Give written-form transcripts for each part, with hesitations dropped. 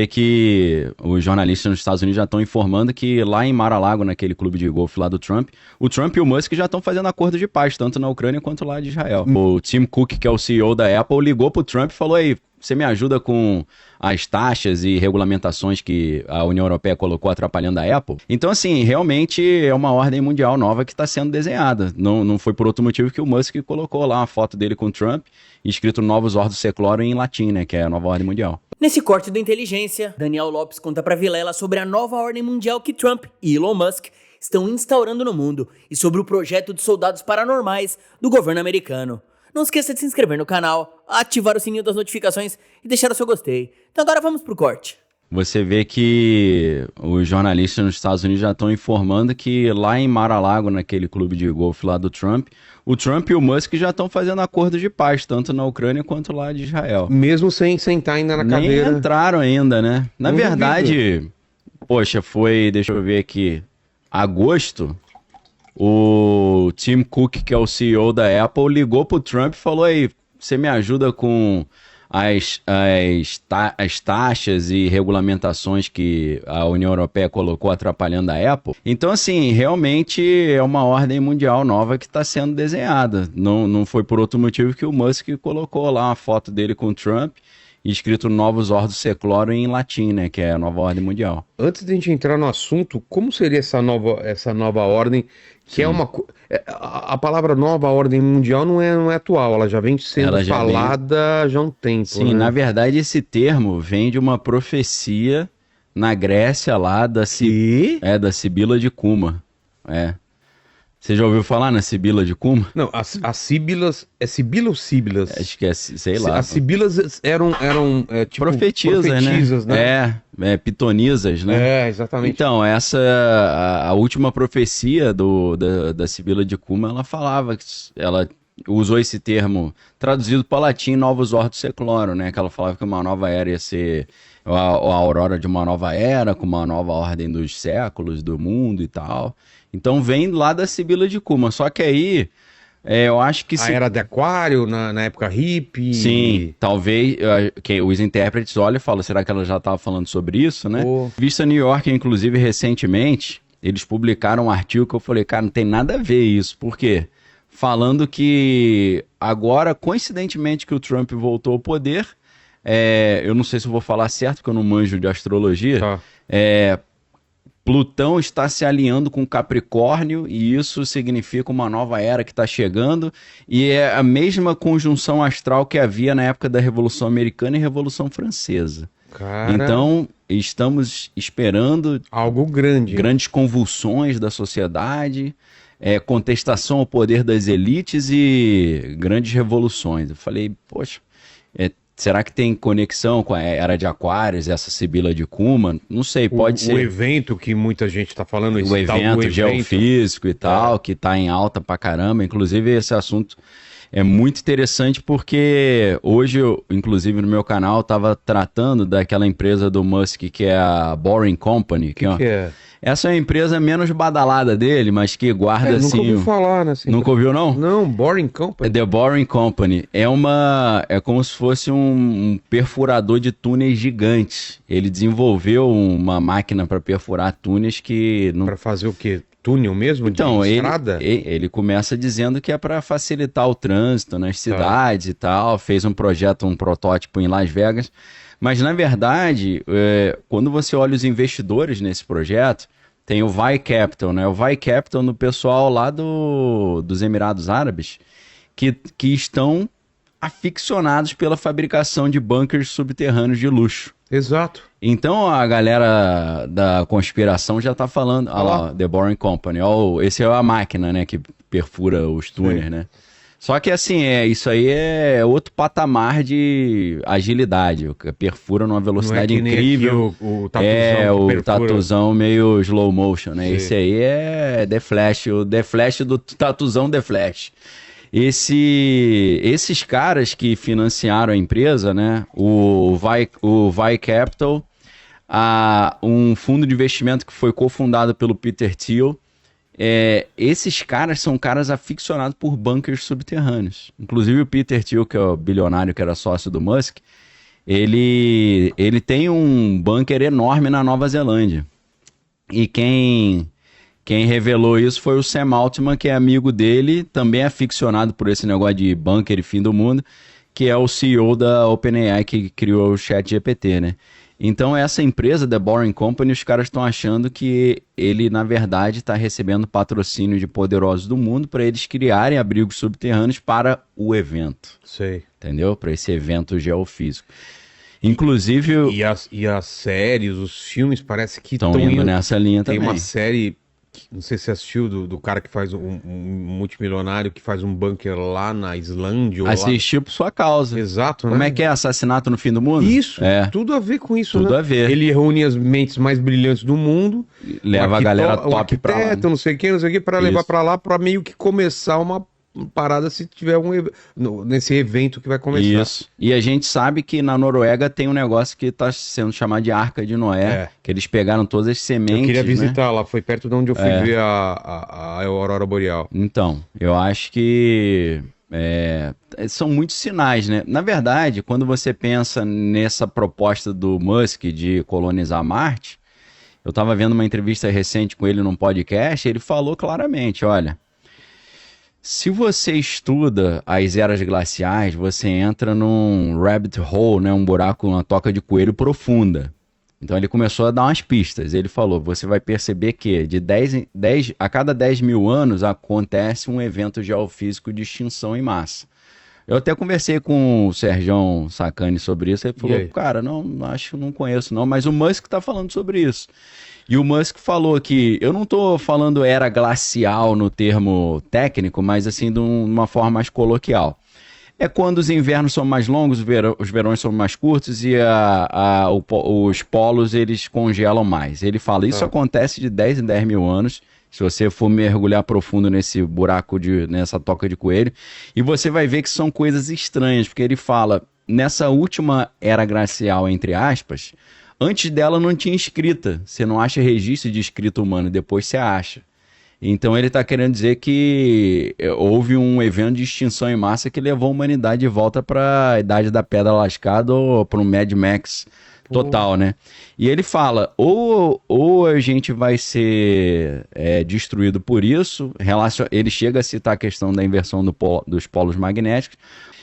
É que os jornalistas nos Estados Unidos já estão informando que lá em Mar-a-Lago, naquele clube de golfe lá do Trump, o Trump e o Musk já estão fazendo acordo de paz, tanto na Ucrânia quanto lá de Israel. O Tim Cook, que é o CEO da Apple, ligou pro Trump e falou aí, você me ajuda com as taxas e regulamentações que a União Europeia colocou atrapalhando a Apple? Então, assim, realmente é uma ordem mundial nova que está sendo desenhada. Não foi por outro motivo que o Musk colocou lá uma foto dele com o Trump, escrito Novus Ordo Seclorum em latim, né, que é a nova ordem mundial. Nesse corte do Inteligência, Daniel Lopes conta pra Vilela sobre a nova ordem mundial que Trump e Elon Musk estão instaurando no mundo e sobre o projeto de soldados paranormais do governo americano. Não esqueça de se inscrever no canal, ativar o sininho das notificações e deixar o seu gostei. Então agora vamos pro corte. Você vê que os jornalistas nos Estados Unidos já estão informando que lá em Mar-a-Lago, naquele clube de golfe lá do Trump, o Trump e o Musk já estão fazendo acordo de paz, tanto na Ucrânia quanto lá de Israel. Mesmo sem sentar ainda na cadeira. Nem entraram ainda, né? Na verdade, poxa, foi, deixa eu ver aqui, agosto, o Tim Cook, que é o CEO da Apple, ligou pro Trump e falou aí, você me ajuda com as taxas e regulamentações que a União Europeia colocou atrapalhando a Apple. Então, assim, realmente é uma ordem mundial nova que está sendo desenhada. Não foi por outro motivo que o Musk colocou lá uma foto dele com o Trump, escrito Novus Ordo Seclorum em latim, né, que é a nova ordem mundial. Antes de a gente entrar no assunto, como seria essa nova ordem, que Sim. A palavra nova ordem mundial não é atual, ela já vem sendo falada já há um tempo. Sim, né? Na verdade esse termo vem de uma profecia na Grécia lá da Sibila de Cuma. Você já ouviu falar na Sibila de Cuma? Não, as síbilas... É Sibila ou Síbilas? Acho que é, sei lá. As Sibilas eram tipo... Profetisas, né? Pitonisas, né? Exatamente. Então, a última profecia da Sibila de Cuma, ela falava que ela usou esse termo, traduzido para latim, Novus Ordo Seclorum, né? Que ela falava que uma nova era ia ser a aurora de uma nova era, com uma nova ordem dos séculos, do mundo e tal. Então vem lá da Sibila de Cuma, só que aí eu acho que... A era de Aquário, na época hippie... Sim, talvez os intérpretes olham e falam, será que ela já estava falando sobre isso, né? Vista New York, inclusive, recentemente, eles publicaram um artigo que eu falei, cara, não tem nada a ver isso, por quê? Falando que agora, coincidentemente, que o Trump voltou ao poder, eu não sei se eu vou falar certo, porque eu não manjo de astrologia, Plutão está se alinhando com Capricórnio e isso significa uma nova era que está chegando e é a mesma conjunção astral que havia na época da Revolução Americana e Revolução Francesa. Cara... Então, estamos esperando... algo grande. Grandes convulsões da sociedade, contestação ao poder das elites e grandes revoluções. Eu falei, poxa... Será que tem conexão com a Era de Aquários, essa Sibila de Cuma? Não sei, pode ser. O evento que muita gente está falando... O evento geofísico e tal, que está em alta pra caramba. Inclusive, esse assunto é muito interessante porque hoje, inclusive no meu canal, estava tratando daquela empresa do Musk, que é a Boring Company. Que é? Essa é a empresa menos badalada dele, mas que guarda assim... Nunca ouviu falar, né? Assim, nunca ouviu, não? Não, Boring Company. The Boring Company. É como se fosse um perfurador de túneis gigante. Ele desenvolveu uma máquina para perfurar túneis que... Para fazer o quê? Túnel mesmo? Então, de estrada? Ele começa dizendo que é para facilitar o trânsito nas cidades e tal. Fez um protótipo em Las Vegas. Mas, na verdade, quando você olha os investidores nesse projeto, tem o VAI Capital, né? O VAI Capital no pessoal lá dos Emirados Árabes, que estão aficionados pela fabricação de bunkers subterrâneos de luxo. Exato. Então, a galera da conspiração já está falando, olha lá, The Boring Company, esse é a máquina, né, que perfura os túneis, né? Só que assim, isso aí é outro patamar de agilidade, perfura numa velocidade incrível. O tatuzão o tatuzão meio slow motion, né? Sim. Esse aí é The Flash, o The Flash do tatuzão The Flash. Esses caras que financiaram a empresa, né? O VAI Capital, um fundo de investimento que foi cofundado pelo Peter Thiel. Esses caras são caras aficionados por bunkers subterrâneos. Inclusive o Peter Thiel, que é o bilionário que era sócio do Musk, ele tem um bunker enorme na Nova Zelândia. E quem revelou isso foi o Sam Altman, que é amigo dele, também é aficionado por esse negócio de bunker e fim do mundo, que é o CEO da OpenAI, que criou o ChatGPT, né? Então essa empresa, The Boring Company, os caras estão achando que ele, na verdade, está recebendo patrocínio de poderosos do mundo para eles criarem abrigos subterrâneos para o evento. Sei. Entendeu? Para esse evento geofísico. Inclusive... E as séries, os filmes, parece que estão indo nessa linha tem também. Tem uma série, não sei se você assistiu, do cara que faz um multimilionário que faz um bunker lá na Islândia. Assisti por sua causa. Exato, né? Como é que é? Assassinato no fim do mundo? Isso, tudo a ver com isso, tudo a ver. Ele reúne as mentes mais brilhantes do mundo. Leva a galera top pra lá. Não sei o que, pra levar pra lá, pra meio que começar uma parada se tiver nesse evento que vai começar. Isso. E a gente sabe que na Noruega tem um negócio que está sendo chamado de Arca de Noé, que eles pegaram todas as sementes. Eu queria visitar lá, foi perto de onde eu fui ver a Aurora Boreal. Então, eu acho que são muitos sinais, né? Na verdade, quando você pensa nessa proposta do Musk de colonizar Marte, eu estava vendo uma entrevista recente com ele num podcast, ele falou claramente, olha... Se você estuda as eras glaciais, você entra num rabbit hole, né, um buraco, uma toca de coelho profunda. Então ele começou a dar umas pistas. Ele falou, você vai perceber que a cada 10 mil anos acontece um evento geofísico de extinção em massa. Eu até conversei com o Serjão Sacani sobre isso, ele falou, cara, não conheço não, mas o Musk está falando sobre isso. E o Musk falou que, eu não estou falando era glacial no termo técnico, mas assim de uma forma mais coloquial. É quando os invernos são mais longos, os verões são mais curtos e os polos eles congelam mais. Ele fala, isso acontece de 10 em 10 mil anos, se você for mergulhar profundo nesse buraco, nessa toca de coelho, e você vai ver que são coisas estranhas, porque ele fala, nessa última era glacial, entre aspas, antes dela não tinha escrita. Você não acha registro de escrita humana, depois você acha. Então ele está querendo dizer que houve um evento de extinção em massa que levou a humanidade de volta para a idade da pedra lascada ou para um Mad Max total, né? E ele fala, ou a gente vai ser destruído por isso, ele chega a citar a questão da inversão dos polos magnéticos,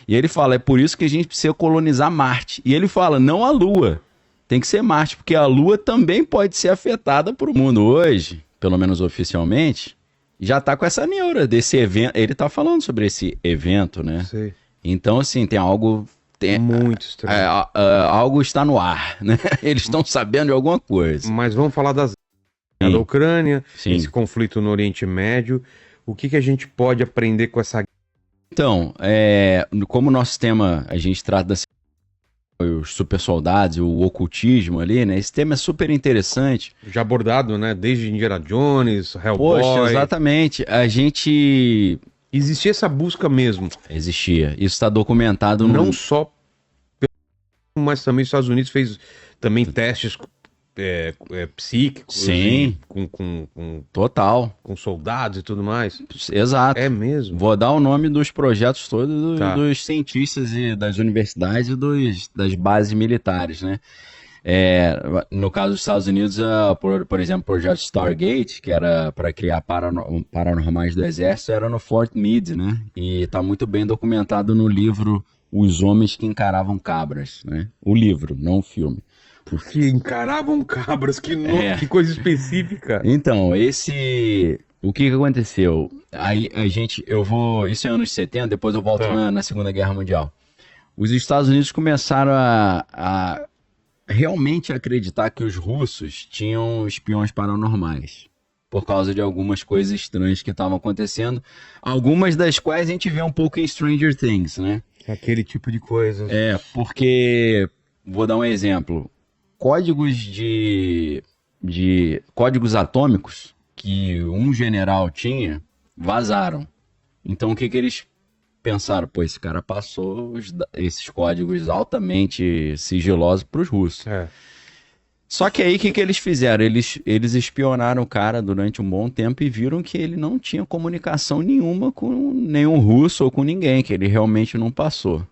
e ele fala, é por isso que a gente precisa colonizar Marte. E ele fala, não a Lua. Tem que ser Marte, porque a Lua também pode ser afetada por o mundo hoje, pelo menos oficialmente, já está com essa neura desse evento. Ele está falando sobre esse evento, né? Sei. Então, assim, tem algo... muito estranho. Algo está no ar, né? Eles estão sabendo de alguma coisa. Mas vamos falar da Ucrânia, esse conflito no Oriente Médio. O que a gente pode aprender com essa... Então, como o nosso tema, a gente trata os super soldados, o ocultismo ali, né? Esse tema é super interessante. Já abordado, né? Desde Indiana Jones, Hellboy. Poxa, exatamente. A gente... Existia essa busca mesmo. Existia. Isso está documentado não só mas também os Estados Unidos fez também testes psíquicos. Sim. Com total. Com soldados e tudo mais. Exato. É mesmo. Vou dar o nome dos projetos todos dos cientistas e das universidades e das bases militares, né? No caso dos Estados Unidos, por exemplo, o projeto Stargate, que era para criar paranormais do exército, era no Fort Meade, né? E está muito bem documentado no livro Os Homens que Encaravam Cabras, né? O livro, não o filme. Que encaravam cabras, que coisa específica. Então, o que aconteceu? Aí isso é anos 70, depois eu volto na Segunda Guerra Mundial. Os Estados Unidos começaram a realmente acreditar que os russos tinham espiões paranormais, por causa de algumas coisas estranhas que estavam acontecendo, algumas das quais a gente vê um pouco em Stranger Things, né? Aquele tipo de coisa. Porque, vou dar um exemplo, códigos códigos atômicos que um general tinha, vazaram. Então o que eles pensaram? Pô, esse cara passou esses códigos altamente sigilosos para os russos. Só que aí o que eles fizeram? Eles espionaram o cara durante um bom tempo e viram que ele não tinha comunicação nenhuma com nenhum russo ou com ninguém, que ele realmente não passou.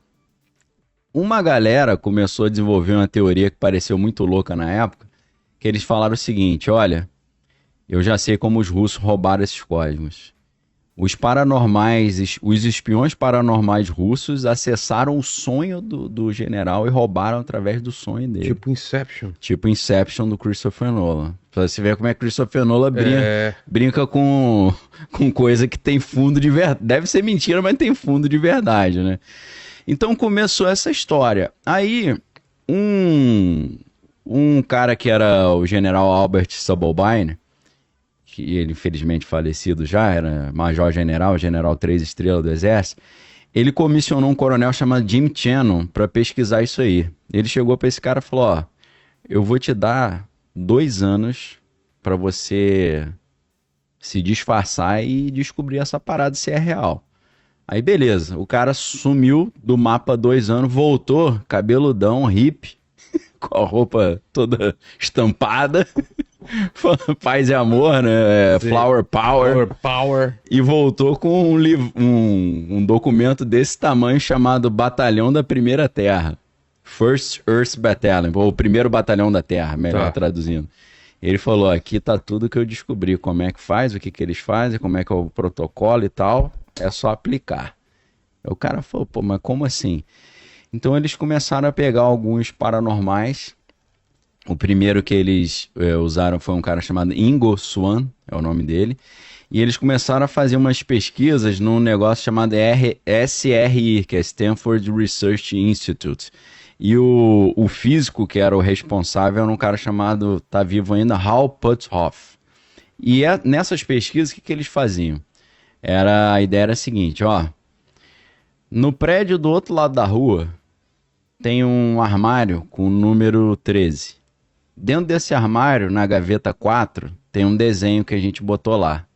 uma galera começou a desenvolver uma teoria que pareceu muito louca na época, que eles falaram o seguinte, olha, eu já sei como os russos roubaram esses códigos. Os paranormais, os espiões paranormais russos acessaram o sonho do general e roubaram através do sonho dele. Tipo Inception. Tipo Inception do Christopher Nolan. Pra você ver como é que Christopher Nolan brinca com coisa que tem fundo de verdade. Deve ser mentira, mas tem fundo de verdade, né? Então começou essa história. Aí, um cara que era o general Albert Sabelbein, que ele infelizmente falecido já, era major-general, general 3 estrelas do Exército, ele comissionou um coronel chamado Jim Cannon para pesquisar isso aí. Ele chegou para esse cara e falou, ó, eu vou te dar 2 anos para você se disfarçar e descobrir essa parada se é real. Aí beleza, o cara sumiu do mapa 2 anos, voltou, cabeludão, hippie, com a roupa toda estampada, paz e amor, né? Flower Power. E voltou com um documento desse tamanho chamado Batalhão da Primeira Terra. First Earth Battalion, ou Primeiro Batalhão da Terra, melhor traduzindo. Ele falou, aqui tá tudo que eu descobri, como é que faz, o que eles fazem, como é que é o protocolo e tal, é só aplicar. Aí o cara falou, pô, mas como assim? Então eles começaram a pegar alguns paranormais. O primeiro que eles usaram foi um cara chamado Ingo Swann, é o nome dele. E eles começaram a fazer umas pesquisas num negócio chamado SRI, que é Stanford Research Institute. E o físico que era o responsável era um cara chamado, tá vivo ainda, Hal Puthoff. E nessas pesquisas, o que eles faziam? A ideia era a seguinte, ó. No prédio do outro lado da rua, tem um armário com o número 13. Dentro desse armário, na gaveta 4, tem um desenho que a gente botou lá.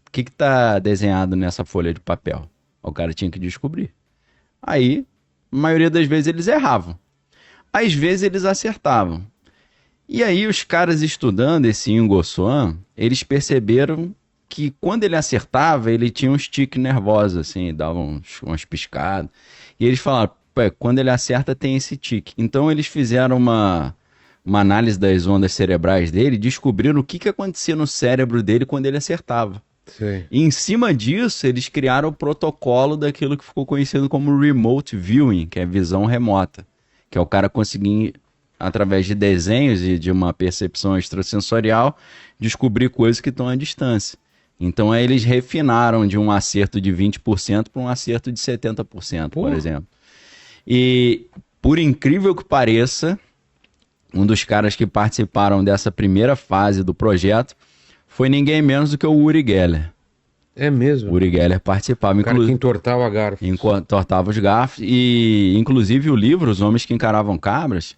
O que tá desenhado nessa folha de papel? O cara tinha que descobrir. Aí, a maioria das vezes eles erravam. Às vezes eles acertavam. E aí os caras estudando esse Ingo Swann, eles perceberam que quando ele acertava, ele tinha uns tiques nervosos, assim, dava umas piscadas. E eles falaram, quando ele acerta tem esse tique. Então eles fizeram uma análise das ondas cerebrais dele, descobriram o que acontecia no cérebro dele quando ele acertava. Sim. E em cima disso, eles criaram o protocolo daquilo que ficou conhecido como remote viewing, que é visão remota, que é o cara conseguir, através de desenhos e de uma percepção extrasensorial, descobrir coisas que estão à distância. Então aí eles refinaram de um acerto de 20% para um acerto de 70%, por exemplo. E, por incrível que pareça, um dos caras que participaram dessa primeira fase do projeto foi ninguém menos do que o Uri Geller. É mesmo? O Uri Geller participava. O cara que entortava garfos. Entortava os garfos. E, inclusive, o livro, Os Homens que Encaravam Cabras,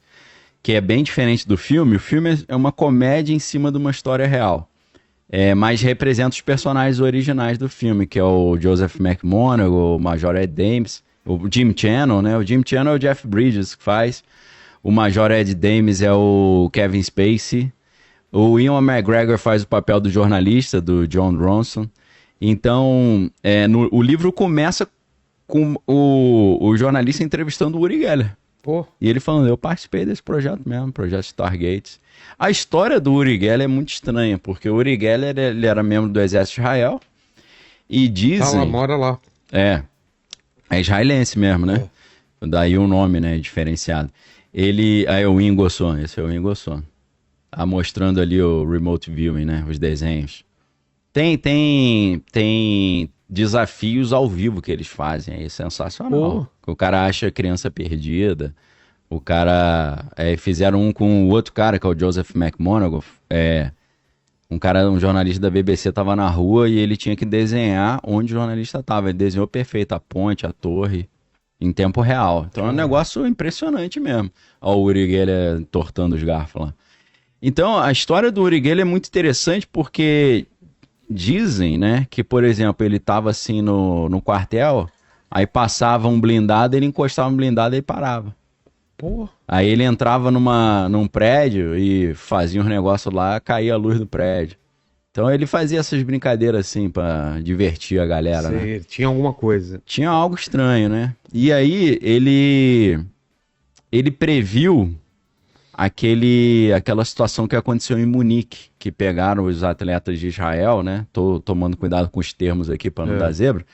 que é bem diferente do filme. O filme é uma comédia em cima de uma história real. Mas representa os personagens originais do filme, que é o Joseph McMonagall, o Major Ed Dames, o Jim Cannon, né? O Jim Cannon é o Jeff Bridges que faz. O Major Ed Dames é o Kevin Spacey. O Ewan McGregor faz o papel do jornalista, do John Ronson. Então, o livro começa com o jornalista entrevistando o Uri Geller. Pô. E ele falando, eu participei desse projeto mesmo, projeto Stargate. A história do Uri Geller é muito estranha, porque o Uri Geller ele era membro do Exército de Israel e dizem... Ela mora lá. É israelense mesmo, né? Daí o nome, né, diferenciado. Aí é o Ingo Swann, esse é o Ingo Swann. Tá mostrando ali o remote viewing, né, os desenhos. Tem desafios ao vivo que eles fazem, é sensacional. O cara acha a criança perdida. O cara... fizeram um com o outro cara, que é o Joseph McMonagall. Um jornalista da BBC tava na rua e ele tinha que desenhar onde o jornalista tava. Ele desenhou perfeito a ponte, a torre, em tempo real. Então é um negócio impressionante mesmo. Ó, o Uri Geller entortando os garfos lá. Então a história do Uri Geller é muito interessante porque dizem, né, que, por exemplo, ele tava assim no quartel, aí passava um blindado, ele encostava no blindado e parava. Pô. Aí ele entrava num prédio e fazia uns negócios lá, caía a luz do prédio. Então ele fazia essas brincadeiras assim pra divertir a galera, né? Tinha alguma coisa. Tinha algo estranho, né? E aí ele ele previu aquela situação que aconteceu em Munique, que pegaram os atletas de Israel, né? Tô tomando cuidado com os termos aqui para não dar zebra,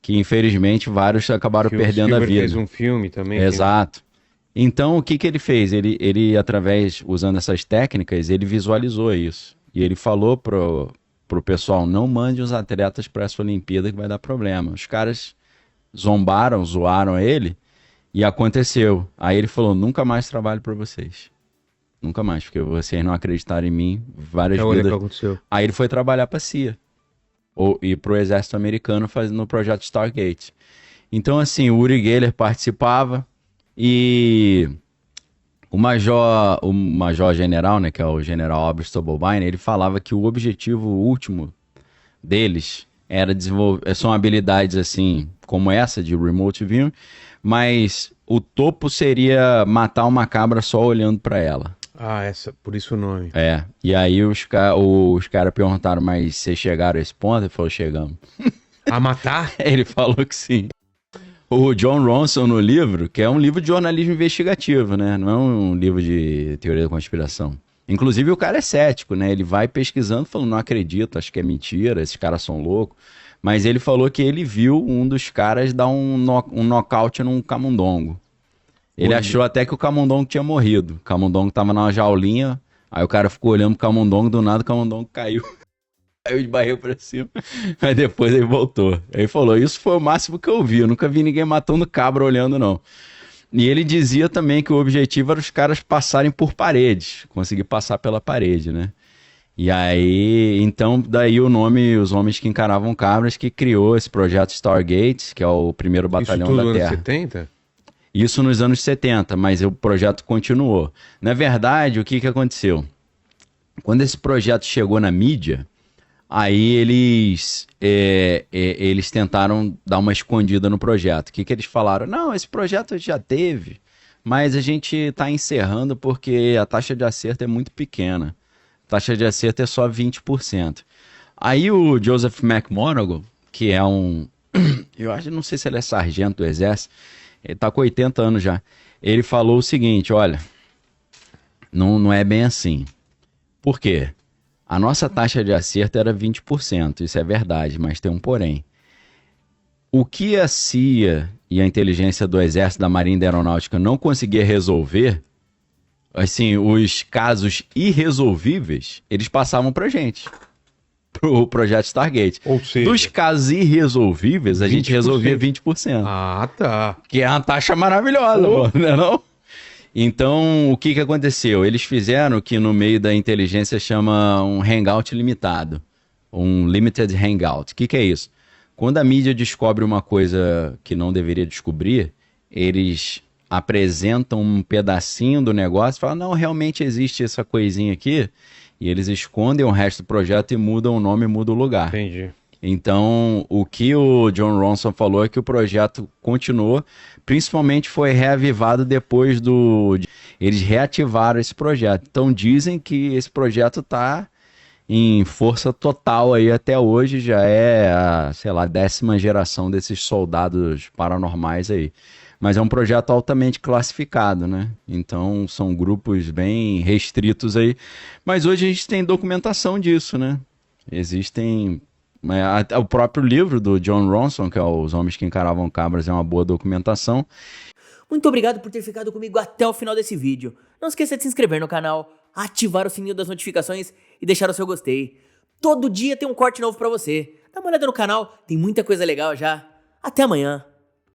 que infelizmente vários acabaram perdendo a vida. Fez um filme também. Exato. Então, o que ele fez? Ele, através, usando essas técnicas, ele visualizou isso. E ele falou pro pessoal, não mande os atletas para essa Olimpíada que vai dar problema. Os caras zoaram ele, e aconteceu. Aí ele falou, nunca mais trabalho para vocês. Nunca mais, porque vocês não acreditaram em mim, várias vidas. Aconteceu. Aí ele foi trabalhar para a CIA. E para o exército americano fazendo o projeto Stargate. Então, assim, o Uri Geller participava e o major general, né, que é o general Albert Stubblebine, ele falava que o objetivo último deles era desenvolver, são habilidades assim, como essa de remote viewing, mas o topo seria matar uma cabra só olhando para ela. Por isso o nome. E aí os caras perguntaram, mas vocês chegaram a esse ponto? Ele falou, chegamos. A matar? Ele falou que sim. O John Ronson no livro, que é um livro de jornalismo investigativo, né? Não é um livro de teoria da conspiração. Inclusive o cara é cético, né? Ele vai pesquisando, falando, não acredito, acho que é mentira, esses caras são loucos. Mas ele falou que ele viu um dos caras dar um nocaute num camundongo. Ele achou até que o camundongo tinha morrido. O camundongo tava numa jaulinha, aí o cara ficou olhando pro camundongo, do nada o camundongo caiu. Caiu de barriga pra cima. Aí depois ele voltou. Aí ele falou, isso foi o máximo que eu vi. Eu nunca vi ninguém matando cabra olhando, não. E ele dizia também que o objetivo era os caras passarem por paredes. Conseguir passar pela parede, né? E aí, então, daí o nome, os homens que encaravam cabras, que criou esse projeto Stargate, que é o primeiro batalhão da Terra. Isso tudo anos 70? Isso nos anos 70, mas o projeto continuou. Na verdade, o que aconteceu? Quando esse projeto chegou na mídia, aí eles tentaram dar uma escondida no projeto. O que eles falaram? Não, esse projeto já teve, mas a gente está encerrando porque a taxa de acerto é muito pequena. A taxa de acerto é só 20%. Aí o Joseph McMoneagle, que é eu acho, não sei se ele é sargento do exército, ele está com 80 anos já. Ele falou o seguinte, olha, não é bem assim. Por quê? A nossa taxa de acerto era 20%, isso é verdade, mas tem um porém. O que a CIA e a inteligência do Exército, da Marinha e da Aeronáutica não conseguia resolver, assim, os casos irresolvíveis, eles passavam pra gente, pro projeto Stargate. Ou seja, dos casos irresolvíveis, a gente resolvia 20%. Tá. Que é uma taxa maravilhosa, não é não? Então, o que aconteceu? Eles fizeram o que no meio da inteligência chama um hangout limitado, um limited hangout. O que é isso? Quando a mídia descobre uma coisa que não deveria descobrir, eles apresentam um pedacinho do negócio e falam, não, realmente existe essa coisinha aqui, e eles escondem o resto do projeto e mudam o nome e mudam o lugar. Entendi. Então, o que o John Ronson falou é que o projeto continuou, principalmente foi reavivado depois eles reativaram esse projeto. Então, dizem que esse projeto está em força total aí até hoje, já é a, 10ª geração desses soldados paranormais aí. Mas é um projeto altamente classificado, né? Então, são grupos bem restritos aí. Mas hoje a gente tem documentação disso, né? Existem... O próprio livro do John Ronson, que é Os Homens que Encaravam Cabras, é uma boa documentação. Muito obrigado por ter ficado comigo até o final desse vídeo. Não esqueça de se inscrever no canal, ativar o sininho das notificações e deixar o seu gostei. Todo dia tem um corte novo pra você. Dá uma olhada no canal, tem muita coisa legal já. Até amanhã.